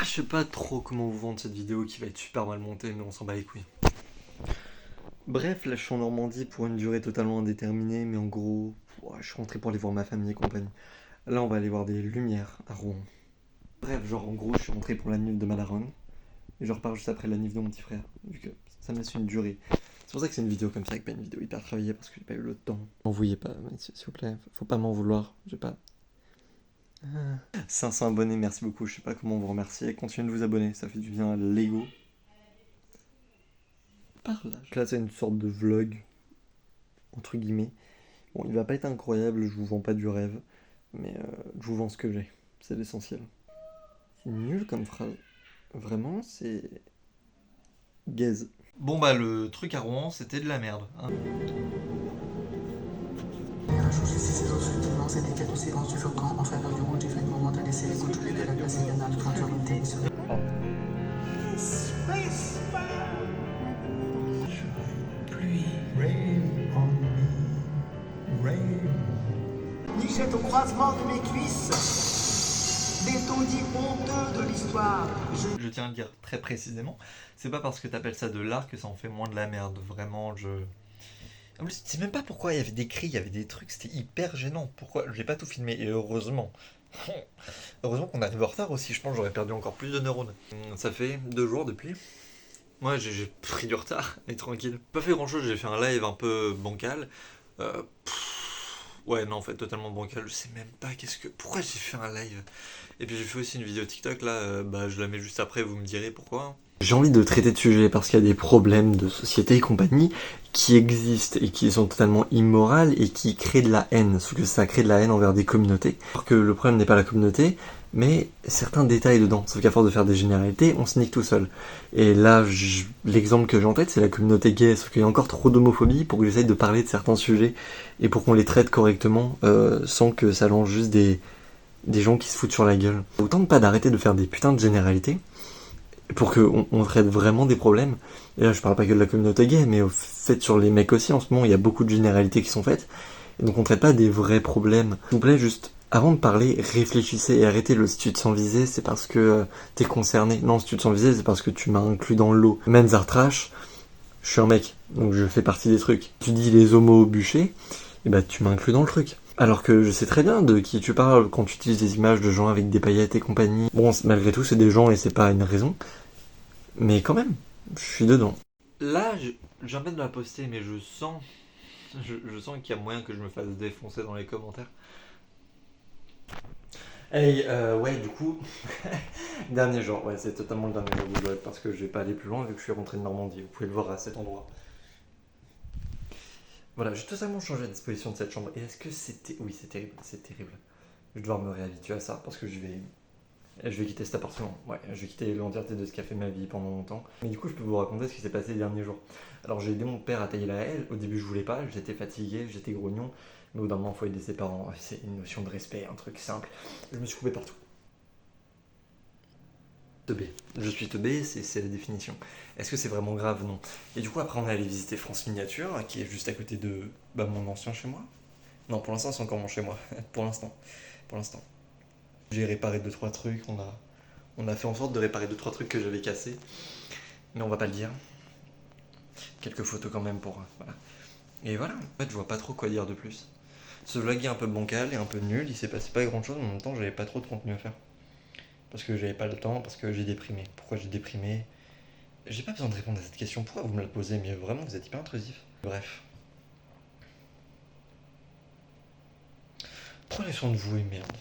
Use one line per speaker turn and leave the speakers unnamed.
Je sais pas trop comment vous vendre cette vidéo qui va être super mal montée, mais on s'en bat les couilles. Bref, là je suis en Normandie pour une durée totalement indéterminée, mais en gros, je suis rentré pour aller voir ma famille et compagnie. Là on va aller voir des lumières à Rouen. Bref, genre en gros je suis rentré pour la nif de ma daronne, et je repars juste après la nif de mon petit frère, vu que ça me laisse une durée. C'est pour ça que c'est une vidéo comme ça, et pas une vidéo hyper travaillée, parce que j'ai pas eu le temps. M'en vouillez pas, s'il vous plaît, faut pas m'en vouloir, j'ai pas... 500 abonnés, merci beaucoup, je sais pas comment vous remercier, continuez de vous abonner, ça fait du bien à l'ego. Par là. Là c'est une sorte de vlog, entre guillemets. Bon, il va pas être incroyable, je vous vends pas du rêve, mais je vous vends ce que j'ai, c'est l'essentiel. C'est nul comme phrase. Vraiment, c'est... gaze. Bon bah le truc à Rouen, c'était de la merde. Hein.
Ces eaux subtilement indiquent quelques séquences du volcan en faveur du rouge du fragment mental et c'est les contrôles de la place hivernale de tranquillité sur le...
Nichette au croisement de mes cuisses, l'étourdis honteux de l'histoire.
Je tiens à le dire très précisément, c'est pas parce que t'appelles ça de l'art que ça en fait moins de la merde. Vraiment, je... En plus, je sais même pas pourquoi il y avait des cris, il y avait des trucs, c'était hyper gênant. Pourquoi? J'ai pas tout filmé, et heureusement. Heureusement qu'on arrive en retard aussi, je pense que j'aurais perdu encore plus de neurones. Ça fait 2 jours depuis. Moi j'ai pris du retard, mais tranquille. Pas fait grand chose, j'ai fait un live un peu bancal. Ouais non en fait totalement bancal, je sais même pas pourquoi j'ai fait un live. Et puis j'ai fait aussi une vidéo TikTok là, je la mets juste après, vous me direz pourquoi. J'ai envie de traiter de sujet parce qu'il y a des problèmes de société et compagnie qui existent et qui sont totalement immorales et qui créent de la haine, sauf que ça crée de la haine envers des communautés. Alors que le problème n'est pas la communauté, mais certains détails dedans. Sauf qu'à force de faire des généralités, on se nique tout seul. Et là, l'exemple que j'ai en tête, c'est la communauté gay, sauf qu'il y a encore trop d'homophobie pour que j'essaye de parler de certains sujets et pour qu'on les traite correctement sans que ça lance juste des gens qui se foutent sur la gueule. Autant de pas d'arrêter de faire des putains de généralités pour qu'on traite vraiment des problèmes. Et là, je parle pas que de la communauté gay, mais au fait sur les mecs aussi, en ce moment, il y a beaucoup de généralités qui sont faites. Et donc on traite pas des vrais problèmes. S'il vous plaît, juste, avant de parler, réfléchissez et arrêtez le si tu te sens visé, c'est parce que t'es concerné. Non, si tu te sens visé, c'est parce que tu m'as inclus dans le lot. Men's Trash, je suis un mec, donc je fais partie des trucs. Tu dis les homos au bûcher, et bah tu m'as inclus dans le truc. Alors que je sais très bien de qui tu parles quand tu utilises des images de gens avec des paillettes et compagnie. Bon, malgré tout, c'est des gens et c'est pas une raison. Mais quand même, je suis dedans. Là, j'ai envie de la poster, mais je sens qu'il y a moyen que je me fasse défoncer dans les commentaires. Hey, ouais, du coup, dernier jour, ouais, c'est totalement le dernier jour du vlog parce que je vais pas aller plus loin vu que je suis rentré de Normandie. Vous pouvez le voir à cet endroit. Voilà, j'ai totalement changé la disposition de cette chambre. Et est-ce que c'était... Oui, c'est terrible, c'est terrible. Je vais devoir me réhabituer à ça parce que je vais quitter cet appartement. Ouais, je vais quitter l'entièreté de ce qui a fait ma vie pendant longtemps. Mais du coup, je peux vous raconter ce qui s'est passé les derniers jours. Alors, j'ai aidé mon père à tailler la haie. Au début, je voulais pas, j'étais fatigué, j'étais grognon. Mais au bout d'un moment, il faut aider ses parents. C'est une notion de respect, un truc simple. Je me suis coupé partout. Teubé. Je suis teubé, c'est la définition. Est-ce que c'est vraiment grave? Non. Et du coup, après, on est allé visiter France Miniature, qui est juste à côté de mon ancien chez moi. Non, pour l'instant, c'est encore mon chez moi. Pour l'instant. Pour l'instant. J'ai réparé 2-3 trucs, on a fait en sorte de réparer 2-3 trucs que j'avais cassés. Mais on va pas le dire. Quelques photos quand même pour... voilà. Et voilà, en fait, je vois pas trop quoi dire de plus. Ce vlog est un peu bancal et un peu nul, il s'est passé pas grand chose, mais en même temps, j'avais pas trop de contenu à faire. Parce que j'avais pas le temps, parce que j'ai déprimé. Pourquoi j'ai déprimé? J'ai pas besoin de répondre à cette question, pourquoi vous me la posez? Mais vraiment, vous êtes hyper intrusif. Bref. Prenez soin de vous et merde.